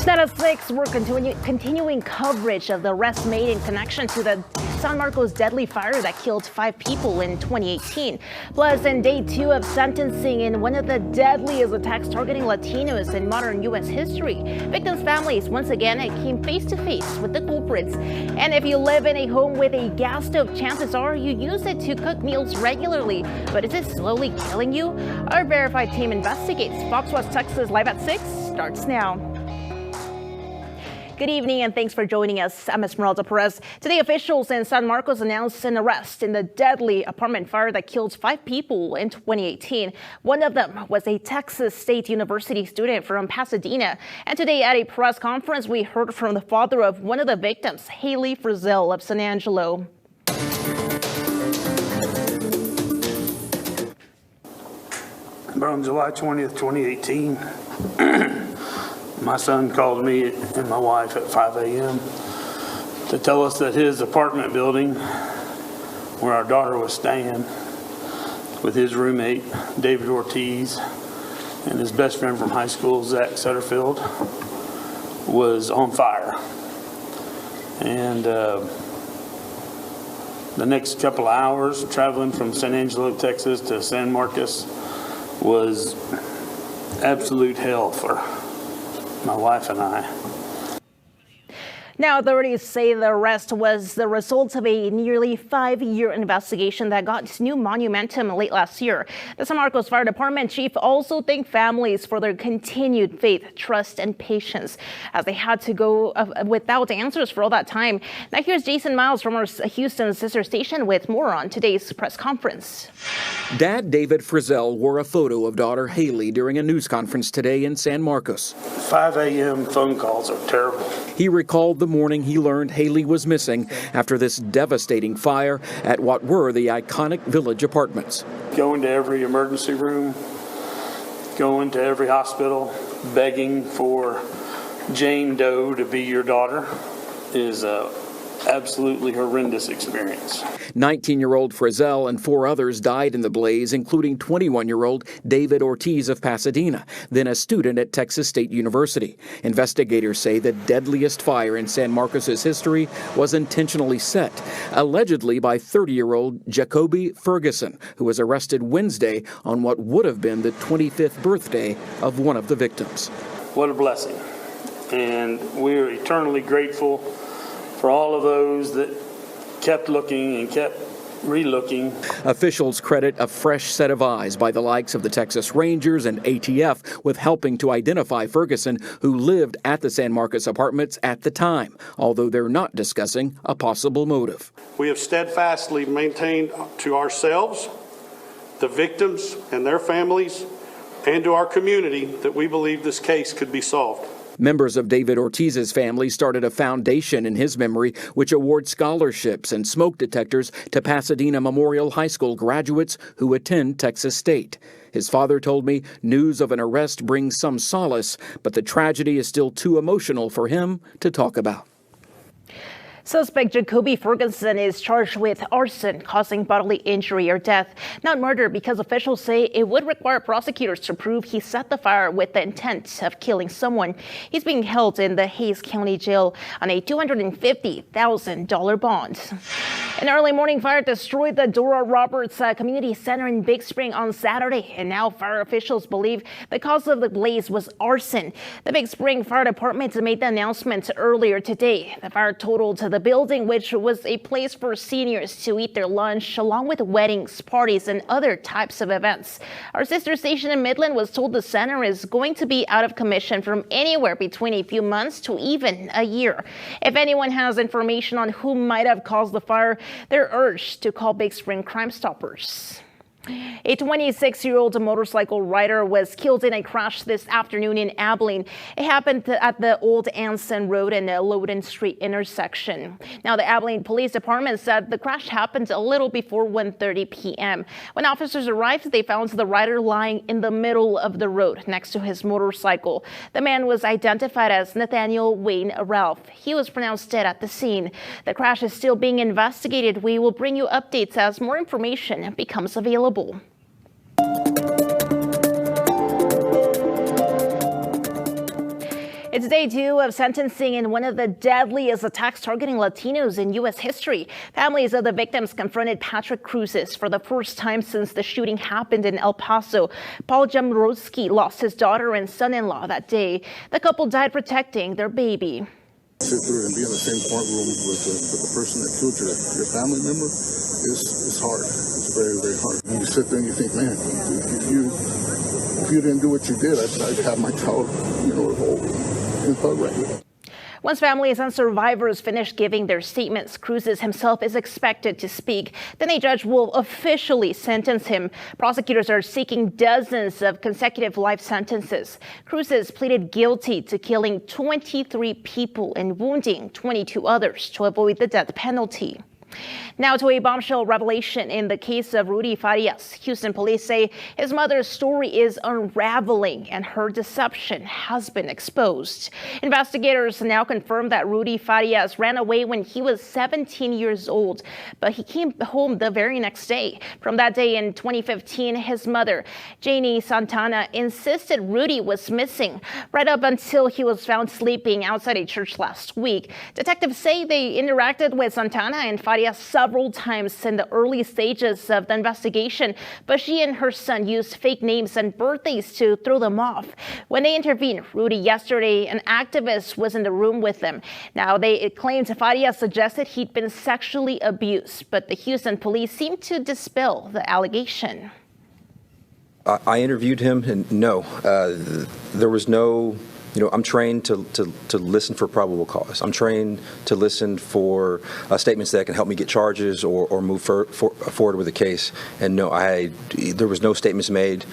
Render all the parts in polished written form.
Now at 6, we're continuing coverage of the arrest made in connection to the San Marcos deadly fire that killed 5 people in 2018. Plus, in day 2 of sentencing in one of the deadliest attacks targeting Latinos in modern U.S. history. Victims' families once again came face to face with the culprits. And if you live in a home with a gas stove, chances are you use it to cook meals regularly. But is it slowly killing you? Our verified team investigates. Fox West Texas Live at 6 starts now. Good evening and thanks for joining us. I'm Esmeralda Perez. Today, officials in San Marcos announced an arrest in the deadly apartment fire that killed 5 people in 2018. One of them was a Texas State University student from Pasadena. And today at a press conference, we heard from the father of one of the victims, Haley Frizzell of San Angelo. On July 20th, 2018, my son called me and my wife at 5 a.m. to tell us that his apartment building, where our daughter was staying with his roommate, David Ortiz, and his best friend from high school, Zach Sutterfield, was on fire. And the next couple of hours, traveling from San Angelo, Texas to San Marcos was absolute hell for my wife and I. Now, authorities say the arrest was the result of a nearly 5-year investigation that got new momentum late last year. The San Marcos Fire Department chief also thanked families for their continued faith, trust, and patience as they had to go without answers for all that time. Now, here's Jason Miles from our Houston sister station with more on today's press conference. Dad David Frizzell wore a photo of daughter Haley during a news conference today in San Marcos. 5 a.m. phone calls are terrible. He recalled the morning he learned Haley was missing after this devastating fire at what were the iconic Village apartments. Going to every emergency room, going to every hospital, begging for Jane Doe to be your daughter is a absolutely horrendous experience. 19-year-old Frizzell and 4 others died in the blaze, including 21-year-old David Ortiz of Pasadena, then a student at Texas State University. Investigators say the deadliest fire in San Marcos' history was intentionally set, allegedly by 30-year-old Jacoby Ferguson, who was arrested Wednesday on what would have been the 25th birthday of one of the victims. What a blessing. And we're eternally grateful for all of those that kept looking and kept re-looking. Officials credit a fresh set of eyes by the likes of the Texas Rangers and ATF with helping to identify Ferguson, who lived at the San Marcos apartments at the time, although they're not discussing a possible motive. We have steadfastly maintained to ourselves, the victims and their families, and to our community that we believe this case could be solved. Members of David Ortiz's family started a foundation in his memory which awards scholarships and smoke detectors to Pasadena Memorial High School graduates who attend Texas State. His father told me news of an arrest brings some solace, but the tragedy is still too emotional for him to talk about. Suspect Jacoby Ferguson is charged with arson causing bodily injury or death, not murder, because officials say it would require prosecutors to prove he set the fire with the intent of killing someone. He's being held in the Hays County Jail on a $250,000 bond. An early morning fire destroyed the Dora Roberts Community Center in Big Spring on Saturday, and now fire officials believe the cause of the blaze was arson. The Big Spring Fire Department made the announcement earlier today. The fire totaled the building, which was a place for seniors to eat their lunch, along with weddings, parties, and other types of events. Our sister station in Midland was told the center is going to be out of commission from anywhere between a few months to even a year. If anyone has information on who might have caused the fire, they're urged to call Big Spring Crime Stoppers. A 26-year-old motorcycle rider was killed in a crash this afternoon in Abilene. It happened at the Old Anson Road and Loden Street intersection. Now, the Abilene Police Department said the crash happened a little before 1:30 p.m. When officers arrived, they found the rider lying in the middle of the road next to his motorcycle. The man was identified as Nathaniel Wayne Ralph. He was pronounced dead at the scene. The crash is still being investigated. We will bring you updates as more information becomes available. It's day 2 of sentencing in one of the deadliest attacks targeting Latinos in U.S. history. Families of the victims confronted Patrick Cruces for the first time since the shooting happened in El Paso. Paul Jamrowski lost his daughter and son-in-law that day. The couple died protecting their baby. Sit through and be in the same courtroom with the person that killed your family member is hard. It's very, very hard. And you sit there and you think, man, if you didn't do what you did, I'd have my child, in thug record. Once families and survivors finish giving their statements, Cruces himself is expected to speak. Then a judge will officially sentence him. Prosecutors are seeking dozens of consecutive life sentences. Cruces pleaded guilty to killing 23 people and wounding 22 others to avoid the death penalty. Now to a bombshell revelation in the case of Rudy Farias. Houston police say his mother's story is unraveling and her deception has been exposed. Investigators now confirm that Rudy Farias ran away when he was 17 years old, but he came home the very next day. From that day in 2015, his mother, Janie Santana, insisted Rudy was missing right up until he was found sleeping outside a church last week. Detectives say they interacted with Santana and Farias several times in the early stages of the investigation, but she and her son used fake names and birthdays to throw them off. When they intervened Rudy yesterday, an activist was in the room with them. Now, they claimed Farias suggested he'd been sexually abused, but the Houston police seemed to dispel the allegation. I interviewed him, and no, there was no. I'm trained to listen for probable cause. I'm trained to listen for statements that can help me get charges or move forward with a case. And no, there was no statements made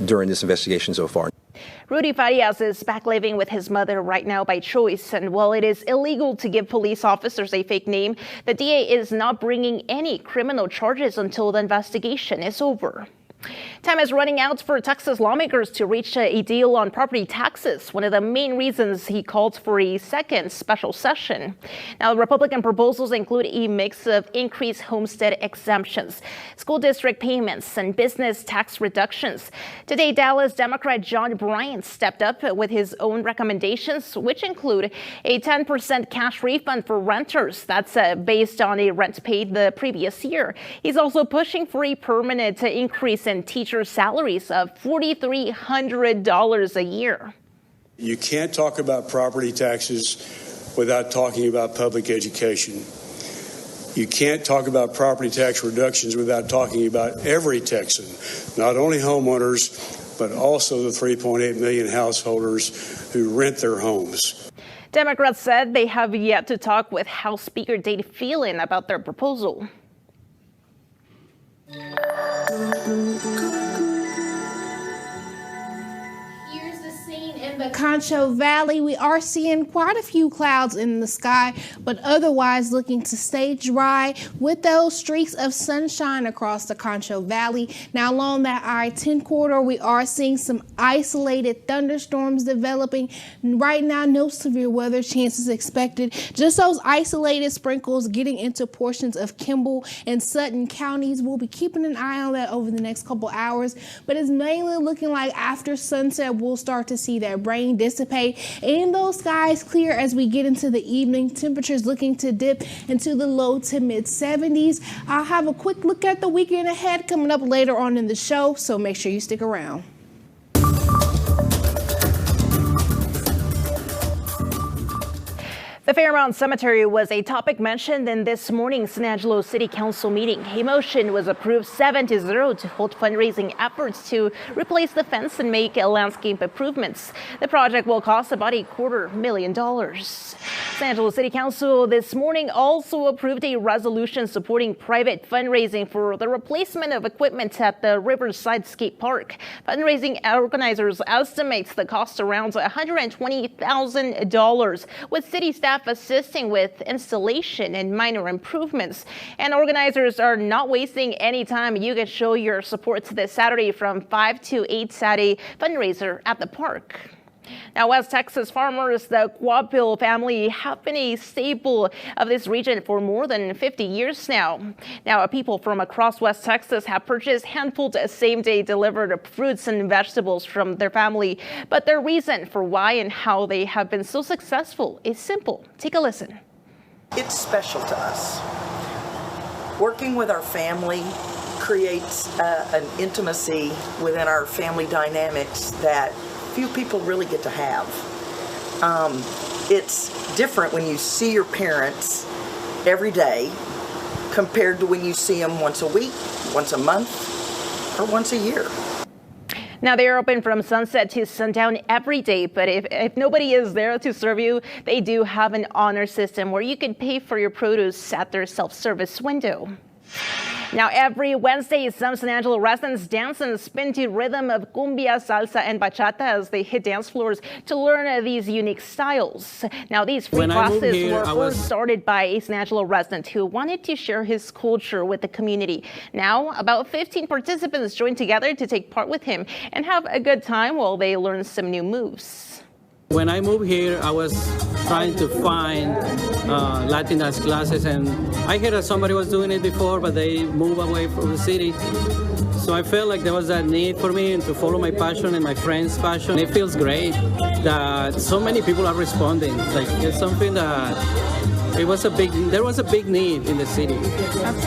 during this investigation so far. Rudy Farias is back living with his mother right now by choice. And while it is illegal to give police officers a fake name, the DA is not bringing any criminal charges until the investigation is over. Time is running out for Texas lawmakers to reach a deal on property taxes, one of the main reasons he called for a second special session. Now, Republican proposals include a mix of increased homestead exemptions, school district payments, and business tax reductions. Today, Dallas Democrat John Bryant stepped up with his own recommendations, which include a 10% cash refund for renters. That's based on a rent paid the previous year. He's also pushing for a permanent increase in teacher salaries of $4,300 a year. You can't talk about property taxes without talking about public education. You can't talk about property tax reductions without talking about every Texan, not only homeowners, but also the 3.8 million householders who rent their homes. Democrats said they have yet to talk with House Speaker Dade Phelan about their proposal. In the Concho Valley, we are seeing quite a few clouds in the sky, but otherwise looking to stay dry with those streaks of sunshine across the Concho Valley. Now, along that I-10 corridor, we are seeing some isolated thunderstorms developing. Right now, no severe weather chances expected. Just those isolated sprinkles getting into portions of Kimball and Sutton counties. We'll be keeping an eye on that over the next couple hours, but it's mainly looking like after sunset, we'll start to see that rain dissipate and those skies clear as we get into the evening. Temperatures looking to dip into the low to mid 70s. I'll have a quick look at the weekend ahead coming up later on in the show, so make sure you stick around. The Fairmount Cemetery was a topic mentioned in this morning's San Angelo City Council meeting. A motion was approved 7-0 to hold fundraising efforts to replace the fence and make landscape improvements. The project will cost about $250,000. San Angelo City Council this morning also approved a resolution supporting private fundraising for the replacement of equipment at the Riverside Skate Park. Fundraising organizers estimate the cost around $120,000, with city staff assisting with installation and minor improvements. And organizers are not wasting any time. You can show your support this Saturday from 5 to 8 at a fundraiser at the park. Now, West Texas farmers, the Guapil family, have been a staple of this region for more than 50 years now. Now, people from across West Texas have purchased handfuls of same-day delivered fruits and vegetables from their family. But their reason for why and how they have been so successful is simple. Take a listen. It's special to us. Working with our family creates an intimacy within our family dynamics that few people really get to have. It's different when you see your parents every day compared to when you see them once a week, once a month, or once a year. Now, they are open from sunset to sundown every day, but if nobody is there to serve you, they do have an honor system where you can pay for your produce at their self-service window. Now, every Wednesday, some San Angelo residents dance and spin to rhythm of cumbia, salsa, and bachata as they hit dance floors to learn these unique styles. Now, these free classes were first started by a San Angelo resident who wanted to share his culture with the community. Now, about 15 participants joined together to take part with him and have a good time while they learn some new moves. When I moved here, I was trying to find Latin dance classes, and I heard that somebody was doing it before, but they moved away from the city. So I felt like there was that need for me to follow my passion and my friends' passion. It feels great that so many people are responding. Like, it's something that there was a big need in the city,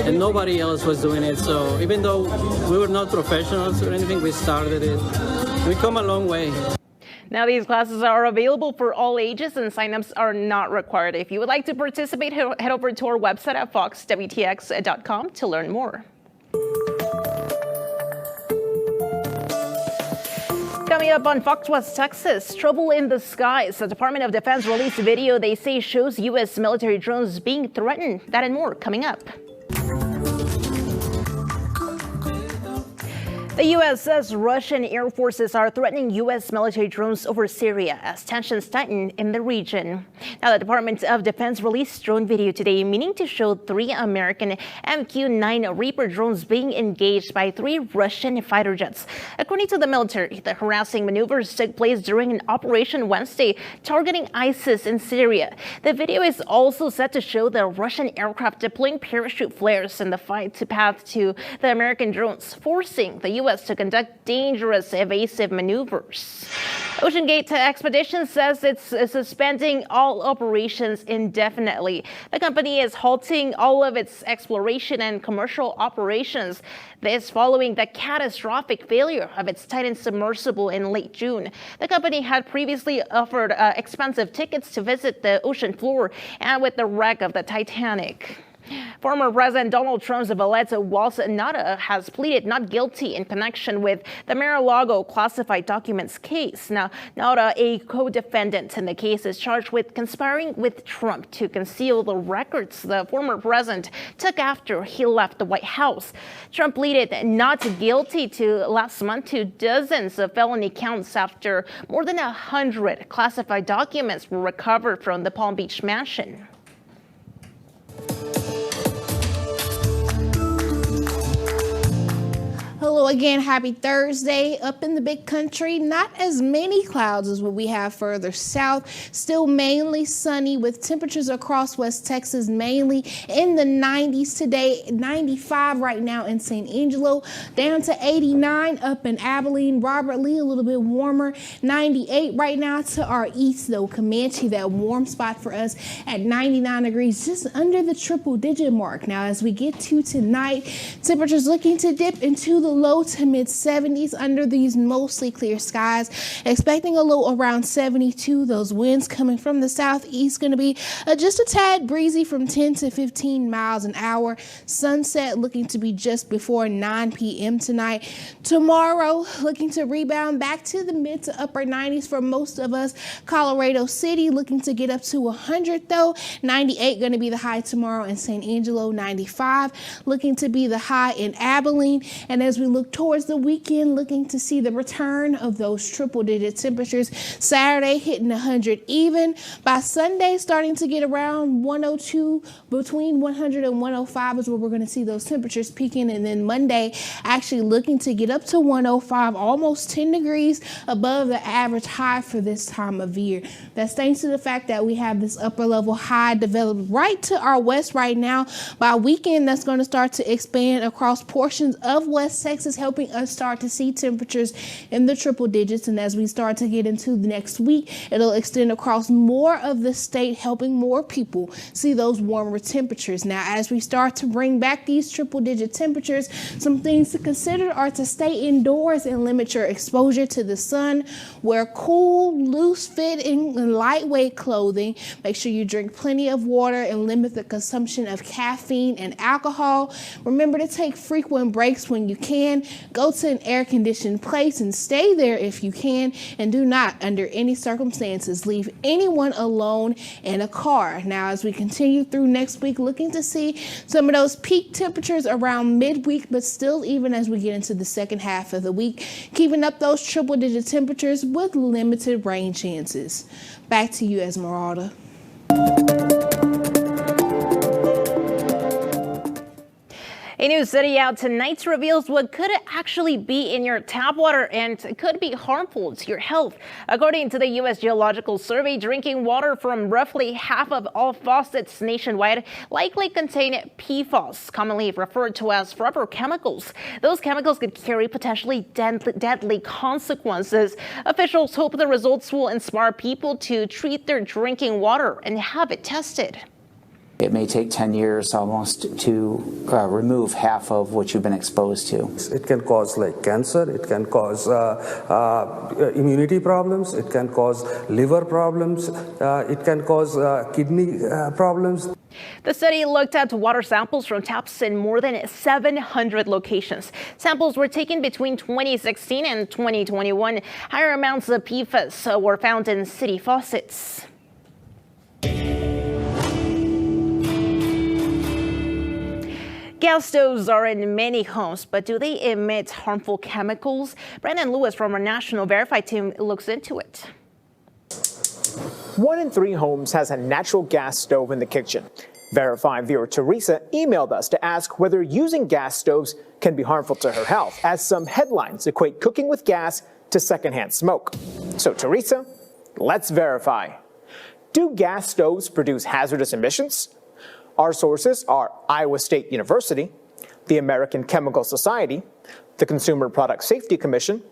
and nobody else was doing it. So even though we were not professionals or anything, we started it. We come a long way. Now, these classes are available for all ages and signups are not required. If you would like to participate, head over to our website at foxwtx.com to learn more. Coming up on Fox West Texas, trouble in the skies. The Department of Defense released a video they say shows U.S. military drones being threatened. That and more coming up. The U.S. says Russian air forces are threatening U.S. military drones over Syria as tensions tighten in the region. Now, the Department of Defense released drone video today, meaning to show 3 American MQ-9 Reaper drones being engaged by 3 Russian fighter jets. According to the military, the harassing maneuvers took place during an operation Wednesday targeting ISIS in Syria. The video is also set to show the Russian aircraft deploying parachute flares in the fight to path to the American drones, forcing the U.S. to conduct dangerous evasive maneuvers. Ocean Gate Expeditions says it's suspending all operations indefinitely. The company is halting all of its exploration and commercial operations. This following the catastrophic failure of its Titan submersible in late June. The company had previously offered expensive tickets to visit the ocean floor and with the wreck of the Titanic. Former President Donald Trump's valet Walter Nada has pleaded not guilty in connection with the Mar-a-Lago classified documents case. Now, Nada, a co-defendant in the case, is charged with conspiring with Trump to conceal the records the former president took after he left the White House. Trump pleaded not guilty last month to dozens of felony counts after more than 100 classified documents were recovered from the Palm Beach mansion. Hello again, happy Thursday. Up in the big country, not as many clouds as what we have further south. Still mainly sunny with temperatures across West Texas mainly in the 90s today. 95 right now in San Angelo, down to 89 up in Abilene. Robert Lee, a little bit warmer. 98 right now to our east though. Comanche, that warm spot for us at 99 degrees, just under the triple-digit mark. Now as we get to tonight, temperatures looking to dip into the low to mid 70s under these mostly clear skies. Expecting a low around 72. Those winds coming from the southeast going to be just a tad breezy from 10 to 15 miles an hour. Sunset looking to be just before 9 p.m. tonight. Tomorrow looking to rebound back to the mid to upper 90s for most of us. Colorado City looking to get up to 100 though. 98 going to be the high tomorrow in San Angelo. 95 looking to be the high in Abilene. And as we look look towards the weekend, looking to see the return of those triple-digit temperatures. Saturday hitting 100 even. By Sunday, starting to get around 102, between 100 and 105 is where we're going to see those temperatures peaking. And then Monday, actually looking to get up to 105, almost 10 degrees above the average high for this time of year. That's thanks to the fact that we have this upper level high developed right to our west right now. By weekend, that's going to start to expand across portions of West Texas, helping us start to see temperatures in the triple digits. And as we start to get into the next week, it'll extend across more of the state, helping more people see those warmer temperatures. Now, as we start to bring back these triple digit temperatures, some things to consider are to stay indoors and limit your exposure to the sun. Wear cool, loose fitting and lightweight clothing. Make sure you drink plenty of water and limit the consumption of caffeine and alcohol. Remember to take frequent breaks when you can. Go to an air-conditioned place and stay there if you can. And do not, under any circumstances, leave anyone alone in a car. Now, as we continue through next week, looking to see some of those peak temperatures around midweek, but still even as we get into the second half of the week, keeping up those triple-digit temperatures with limited rain chances. Back to you, Esmeralda. A new study out tonight reveals what could actually be in your tap water and could be harmful to your health. According to the U.S. Geological Survey, drinking water from roughly half of all faucets nationwide likely contain PFAS, commonly referred to as forever chemicals. Those chemicals could carry potentially deadly consequences. Officials hope the results will inspire people to treat their drinking water and have it tested. It may take 10 years almost to remove half of what you've been exposed to. It can cause like cancer, it can cause immunity problems, it can cause liver problems, it can cause kidney problems. The study looked at water samples from taps in more than 700 locations. Samples were taken between 2016 and 2021. Higher amounts of PFAS were found in city faucets. Gas stoves are in many homes, but do they emit harmful chemicals? Brandon Lewis from our National Verify team looks into it. 1 in 3 homes has a natural gas stove in the kitchen. Verify viewer Teresa emailed us to ask whether using gas stoves can be harmful to her health, as some headlines equate cooking with gas to secondhand smoke. So Teresa, let's verify. Do gas stoves produce hazardous emissions? Our sources are Iowa State University, the American Chemical Society, the Consumer Product Safety Commission,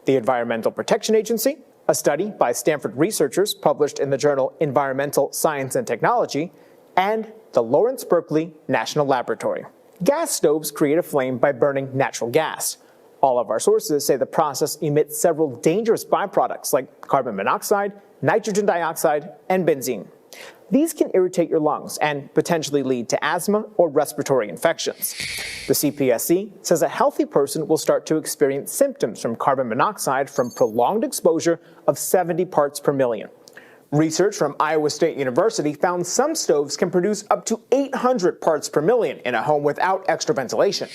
the Environmental Protection Agency, a study by Stanford researchers published in the journal Environmental Science and Technology, and the Lawrence Berkeley National Laboratory. Gas stoves create a flame by burning natural gas. All of our sources say the process emits several dangerous byproducts like carbon monoxide, nitrogen dioxide, and benzene. These can irritate your lungs and potentially lead to asthma or respiratory infections. The CPSC says a healthy person will start to experience symptoms from carbon monoxide from prolonged exposure of 70 parts per million. Research from Iowa State University found some stoves can produce up to 800 parts per million in a home without extra ventilation.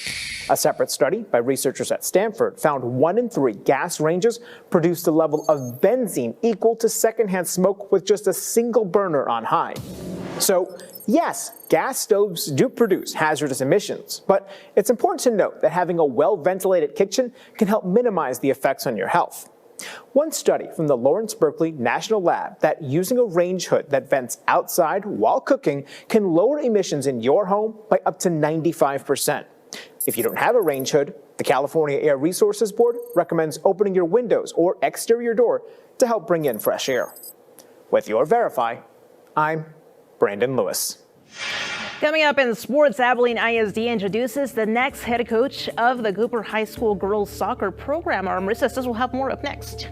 A separate study by researchers at Stanford found 1 in 3 gas ranges produced a level of benzene equal to secondhand smoke with just a single burner on high. So, yes, gas stoves do produce hazardous emissions, but it's important to note that having a well-ventilated kitchen can help minimize the effects on your health. One study from the Lawrence Berkeley National Lab that using a range hood that vents outside while cooking can lower emissions in your home by up to 95%. If you don't have a range hood, the California Air Resources Board recommends opening your windows or exterior door to help bring in fresh air. With your Verify, I'm Brandon Lewis. Coming up in sports, Abilene ISD introduces the next head coach of the Cooper High School girls soccer program. Our Marissa says we'll have more up next.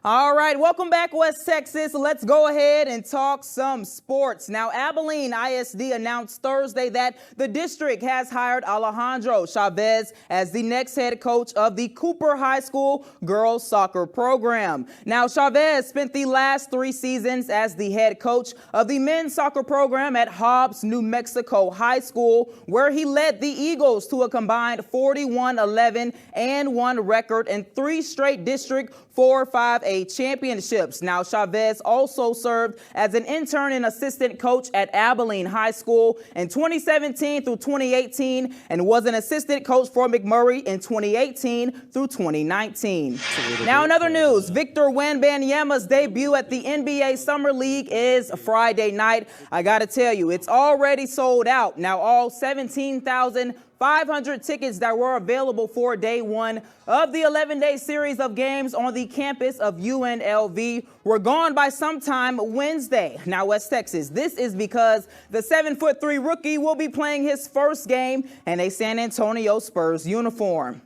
All right, welcome back, West Texas. Let's go ahead and talk some sports. Now, Abilene ISD announced Thursday that the district has hired Alejandro Chavez as the next head coach of the Cooper High School girls soccer program. Now, Chavez spent the last 3 seasons as the head coach of the men's soccer program at Hobbs, New Mexico High School, where he led the Eagles to a combined 41-11-1 record and 3 straight District 4-5A championships. Now, Chavez also served as an intern and assistant coach at Abilene High School in 2017 through 2018 and was an assistant coach for McMurray in 2018 through 2019. Now, in other news, Victor Wembanyama's debut at the NBA Summer League is Friday night. I got to tell you, it's already sold out. Now, all 17,500 tickets that were available for day 1 of the 11-day series of games on the campus of UNLV were gone by sometime Wednesday. Now, West Texas, this is because the 7'3" rookie will be playing his first game in a San Antonio Spurs uniform.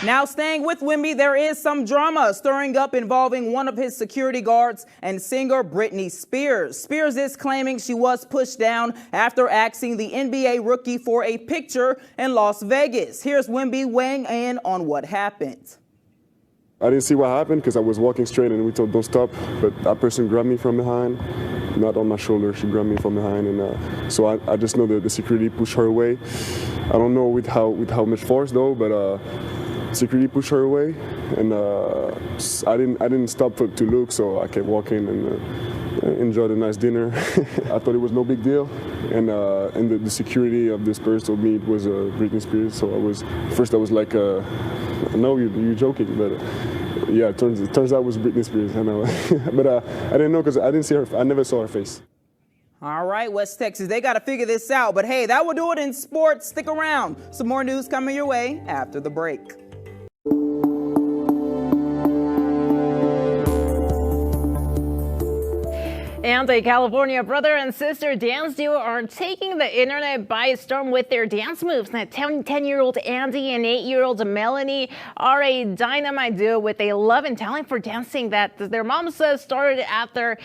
Now, staying with Wemby, there is some drama stirring up involving one of his security guards and singer Britney Spears. Spears is claiming she was pushed down after asking the NBA rookie for a picture in Las Vegas. Here's Wemby weighing in on what happened. I didn't see what happened because I was walking straight and we told don't stop, but that person grabbed me from behind, not on my shoulder. She grabbed me from behind, and so I just know that the security pushed her away. I don't know with how much force though, but security pushed her away, and I didn't stop to look, so I kept walking and enjoyed a nice dinner. I thought it was no big deal, and the security of this person told me it was Britney Spears. So I was like, no, you're joking, but yeah, it turns out it was Britney Spears. I know, but I didn't know because I didn't see her. I never saw her face. All right, West Texas, they got to figure this out. But hey, that will do it in sports. Stick around. Some more news coming your way after the break. And a California brother and sister dance duo are taking the internet by storm with their dance moves. Now, 10-year-old Andy and 8-year-old Melanie are a dynamite duo with a love and talent for dancing that their mom says started at their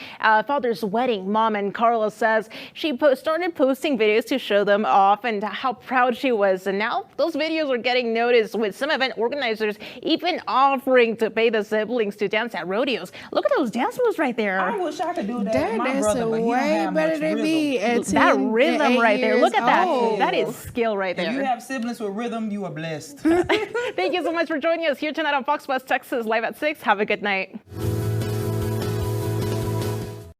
father's wedding. Mom and Carla says she started posting videos to show them off and how proud she was. And now those videos are getting noticed, with some event organizers even offering to pay the siblings to dance at rodeos. Look at those dance moves right there. I wish I could do that. That's brother, way better than me at 10, that rhythm right there. Look at that. Old. That is skill right there. If you have siblings with rhythm, you are blessed. Thank you so much for joining us here tonight on Fox West Texas, live at 6. Have a good night.